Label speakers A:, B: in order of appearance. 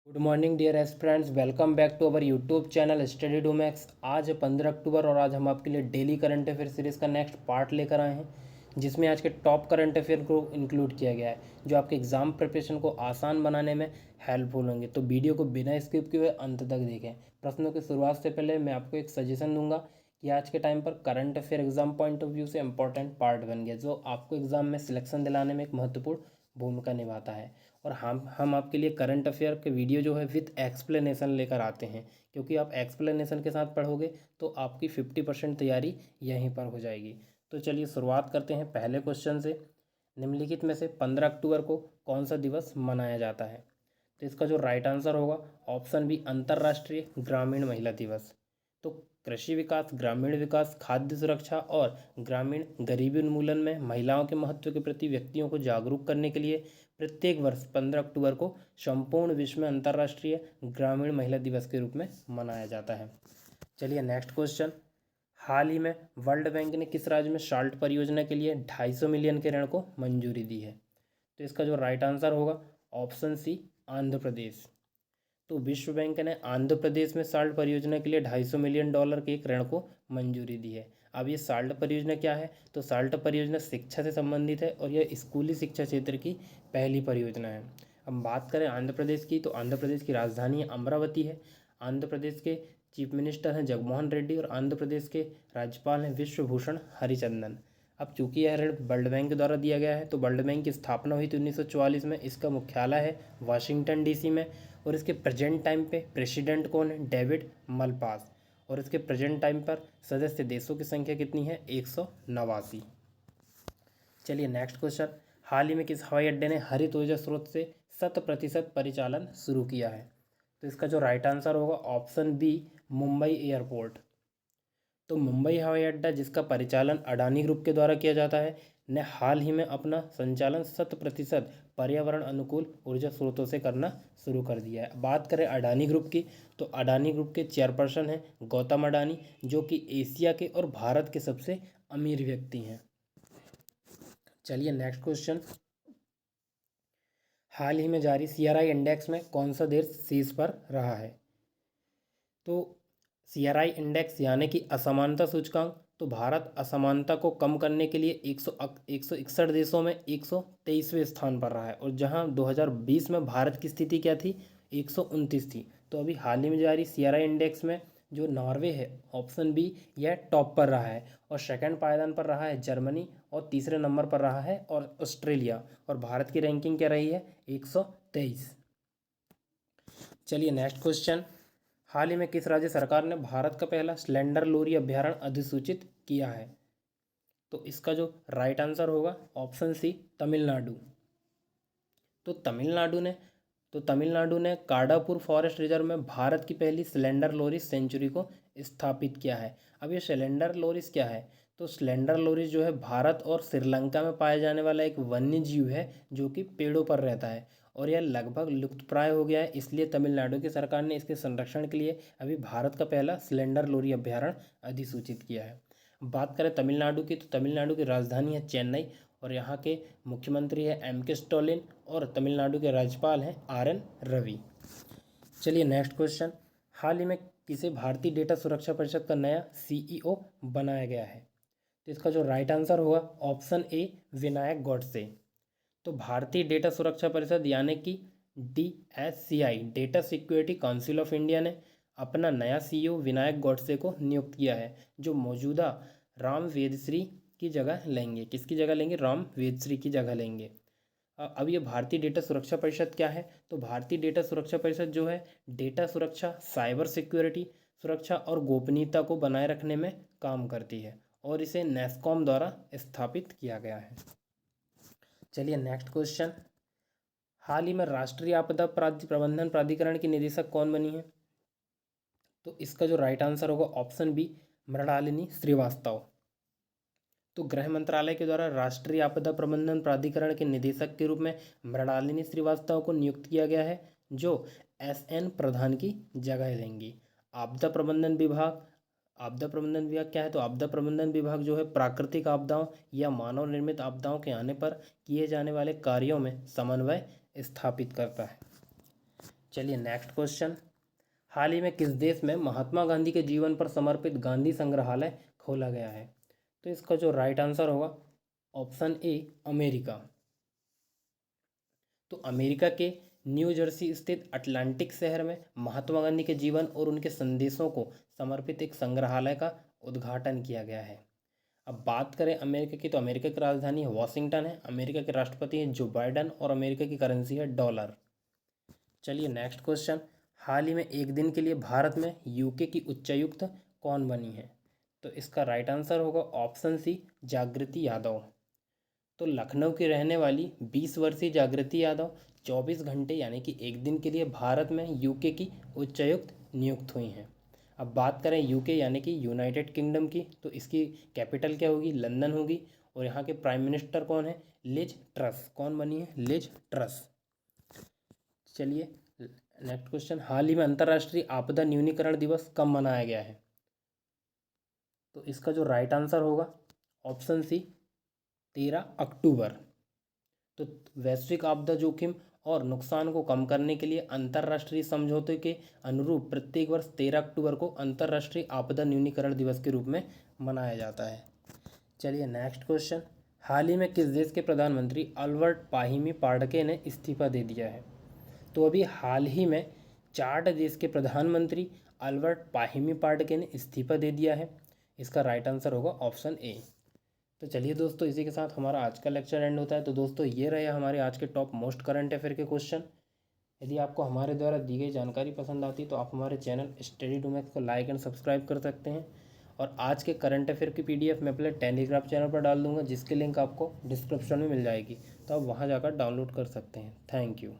A: Good morning dear aspirants, welcome back to our YouTube channel study do max. आज है 15 अक्टूबर और आज हम आपके लिए डेली करंट अफेयर सीरीज़ का नेक्स्ट पार्ट लेकर आए हैं, जिसमें आज के टॉप करंट अफेयर को इंक्लूड किया गया है जो आपके एग्जाम प्रिपरेशन को आसान बनाने में हेल्पफुल होंगे। तो वीडियो को बिना स्किप किए हुए अंत तक देखें। प्रश्नों की शुरुआत से पहले मैं आपको एक सजेशन दूंगा कि आज के टाइम पर current affair exam point of view से इंपॉर्टेंट पार्ट बन गया, जो आपको एग्जाम में सिलेक्शन दिलाने में एक महत्वपूर्ण भूमिका निभाता है। और हम आपके लिए करंट अफेयर के वीडियो जो है विथ एक्सप्लेनेशन लेकर आते हैं, क्योंकि आप एक्सप्लेनेशन के साथ पढ़ोगे तो आपकी 50% तैयारी यहीं पर हो जाएगी। तो चलिए शुरुआत करते हैं पहले क्वेश्चन से। निम्नलिखित में से 15 अक्टूबर को कौन सा दिवस मनाया जाता है? तो इसका जो राइट आंसर होगा ऑप्शन बी, अंतर्राष्ट्रीय ग्रामीण महिला दिवस। तो कृषि विकास, ग्रामीण विकास, खाद्य सुरक्षा और ग्रामीण गरीबी उन्मूलन में महिलाओं के महत्व के प्रति व्यक्तियों को जागरूक करने के लिए प्रत्येक वर्ष 15 अक्टूबर को संपूर्ण विश्व में अंतर्राष्ट्रीय ग्रामीण महिला दिवस के रूप में मनाया जाता है। चलिए नेक्स्ट क्वेश्चन। हाल ही में वर्ल्ड बैंक ने किस राज्य में साल्ट परियोजना के लिए 250 मिलियन के ऋण को मंजूरी दी है? तो इसका जो राइट आंसर होगा ऑप्शन सी, आंध्र प्रदेश। तो विश्व बैंक ने आंध्र प्रदेश में साल्ट परियोजना के लिए $250 मिलियन के एक ऋण को मंजूरी दी है। अब ये साल्ट परियोजना क्या है? तो साल्ट परियोजना शिक्षा से संबंधित है और यह स्कूली शिक्षा क्षेत्र की पहली परियोजना है। अब बात करें आंध्र प्रदेश की, तो आंध्र प्रदेश की राजधानी अमरावती है। आंध्र प्रदेश के चीफ मिनिस्टर हैं जगमोहन रेड्डी और आंध्र प्रदेश के राज्यपाल हैं विश्वभूषण हरिचंदन। अब चूंकि यह ऋण वर्ल्ड बैंक द्वारा दिया गया है, तो वर्ल्ड बैंक की स्थापना हुई थी 1944 में। इसका मुख्यालय है वाशिंगटन डीसी में और इसके प्रेजेंट टाइम पे प्रेसिडेंट कौन है? David Malpass. और इसके प्रेजेंट टाइम पर सदस्य देशों की संख्या कितनी है? 189। चलिए नेक्स्ट क्वेश्चन। हाल ही में किस हवाई अड्डे ने हरित ऊर्जा स्रोत से 100% परिचालन शुरू किया है? तो इसका जो राइट आंसर होगा ऑप्शन बी, मुंबई एयरपोर्ट। तो मुंबई हवाई अड्डा, जिसका परिचालन अडानी ग्रुप के द्वारा किया जाता है, ने हाल ही में अपना संचालन 100% पर्यावरण अनुकूल ऊर्जा स्रोतों से करना शुरू कर दिया है। बात करें अडानी ग्रुप की, तो अडानी ग्रुप के चेयरपर्सन हैं गौतम अडानी, जो कि एशिया के और भारत के सबसे अमीर व्यक्ति हैं। चलिए नेक्स्ट क्वेश्चन। हाल ही में जारी सीआरआई इंडेक्स में कौन सा देश शीर्ष पर रहा है? तो सीआरआई इंडेक्स यानी कि असमानता सूचकांक, तो भारत असमानता को कम करने के लिए 161 देशों में 123वें स्थान पर रहा है। और जहां 2020 में भारत की स्थिति क्या थी? 129 थी। तो अभी हाल ही में जारी सीआरआई इंडेक्स में जो नॉर्वे है, ऑप्शन बी, यह टॉप पर रहा है। और सेकंड पायदान पर रहा है जर्मनी और तीसरे नंबर पर रहा है और ऑस्ट्रेलिया। और भारत की रैंकिंग क्या रही है? 123। चलिए नेक्स्ट क्वेश्चन। हाल ही में किस राज्य सरकार ने भारत का पहला स्लेंडर लोरी अभ्यारण्य अधिसूचित किया है? तो इसका जो राइट आंसर होगा ऑप्शन सी, तमिलनाडु। तो तमिलनाडु ने काडापुर फॉरेस्ट रिजर्व में भारत की पहली स्लेंडर लोरिस सेंचुरी को स्थापित किया है। अब ये स्लेंडर लोरिस क्या है? तो स्लेंडर लोरिस जो है भारत और श्रीलंका में पाया जाने वाला एक वन्य जीव है, जो कि पेड़ों पर रहता है और यह लगभग लुप्तप्राय हो गया है। इसलिए तमिलनाडु की सरकार ने इसके संरक्षण के लिए अभी भारत का पहला स्लेंडर लोरी अभ्यारण्य अधिसूचित किया है। बात करें तमिलनाडु की, तो तमिलनाडु की राजधानी है चेन्नई और यहाँ के मुख्यमंत्री है एम के स्टालिन और तमिलनाडु के राज्यपाल हैं आर एन रवि। चलिए नेक्स्ट क्वेश्चन। हाल ही में किसे भारतीय डेटा सुरक्षा परिषद का नया सीईओ बनाया गया है? तो इसका जो राइट आंसर होगा ऑप्शन ए, विनायक गॉडसे। तो भारतीय डेटा सुरक्षा परिषद यानी कि DSCI, data security council of India ने अपना नया सीईओ विनायक गॉडसे को नियुक्त किया है, जो मौजूदा राम वेदश्री की जगह लेंगे। किसकी जगह लेंगे? राम वेदश्री की जगह लेंगे। अब ये भारतीय डेटा सुरक्षा परिषद क्या है? तो भारतीय डेटा सुरक्षा परिषद जो है डेटा सुरक्षा, साइबर सिक्योरिटी सुरक्षा और गोपनीयता को बनाए रखने में काम करती है और इसे नेस्कॉम द्वारा स्थापित किया गया है। चलिए नेक्स्ट क्वेश्चन। हाल ही में राष्ट्रीय आपदा प्रबंधन प्राधिकरण की निदेशक कौन बनी है? तो इसका जो राइट आंसर होगा ऑप्शन बी, मृणालिनी श्रीवास्तव। तो गृह मंत्रालय के द्वारा राष्ट्रीय आपदा प्रबंधन प्राधिकरण के निदेशक के रूप में मृणालिनी श्रीवास्तव को नियुक्त किया गया है, जो SN प्रधान की जगह लेंगी। आपदा प्रबंधन विभाग क्या है? तो आपदा प्रबंधन विभाग जो है प्राकृतिक आपदाओं या मानव निर्मित आपदाओं के आने पर किए जाने वाले कार्यों में समन्वय स्थापित करता है। चलिए नेक्स्ट क्वेश्चन, हाल ही में किस देश में महात्मा गांधी के जीवन पर समर्पित गांधी संग्रहालय खोला गया है? तो इसका जो राइट आंसर होगा ऑप्शन ए अमेरिका। तो अमेरिका के न्यू जर्सी स्थित अटलांटिक शहर में महात्मा गांधी के जीवन और उनके संदेशों को समर्पित एक संग्रहालय का उद्घाटन किया गया है। अब बात करें अमेरिका की, तो अमेरिका की राजधानी वॉशिंगटन है, अमेरिका के राष्ट्रपति हैं जो बाइडन और अमेरिका की करेंसी है डॉलर। चलिए नेक्स्ट क्वेश्चन, हाल ही में एक दिन के लिए भारत में यूके की उच्चायुक्त कौन बनी है? तो इसका राइट आंसर होगा ऑप्शन सी जागृति यादव। तो लखनऊ की रहने वाली 20 वर्षीय जागृति यादव 24 घंटे यानी कि एक दिन के लिए भारत में यूके की उच्चायुक्त नियुक्त हुई हैं। अब बात करें यूके यानी कि यूनाइटेड किंगडम की, तो इसकी कैपिटल क्या होगी? लंदन होगी। और यहाँ के प्राइम मिनिस्टर कौन है? Liz Truss. कौन बनी है? Liz Truss. चलिए नेक्स्ट क्वेश्चन, हाल ही में अंतर्राष्ट्रीय आपदा न्यूनीकरण दिवस कब मनाया गया है? तो इसका जो राइट आंसर होगा ऑप्शन सी 13 अक्टूबर। तो वैश्विक आपदा जोखिम और नुकसान को कम करने के लिए अंतर्राष्ट्रीय समझौते के अनुरूप प्रत्येक वर्ष 13 अक्टूबर को अंतर्राष्ट्रीय आपदा न्यूनीकरण दिवस के रूप में मनाया जाता है। चलिए नेक्स्ट क्वेश्चन, हाल ही में किस देश के प्रधानमंत्री अल्बर्ट पाहिमी पार्डके ने इस्तीफा दे दिया है? तो अभी हाल ही में चार्ट देश के प्रधानमंत्री अल्बर्ट पाहिमी पार्डके ने इस्तीफा दे दिया है। इसका राइट आंसर होगा ऑप्शन ए। तो चलिए दोस्तों, इसी के साथ हमारा आज का लेक्चर एंड होता है। तो दोस्तों ये रहे हमारे आज के टॉप मोस्ट करंट अफेयर के क्वेश्चन। यदि आपको हमारे द्वारा दी गई जानकारी पसंद आती तो आप हमारे चैनल स्टडी डूमैक्स को लाइक एंड सब्सक्राइब कर सकते हैं। और आज के करंट अफेयर की PDF मैं अपने टेलीग्राम चैनल पर डाल दूंगा, जिसकी लिंक आपको डिस्क्रिप्शन में मिल जाएगी, तो आप वहाँ जाकर डाउनलोड कर सकते हैं। Thank you.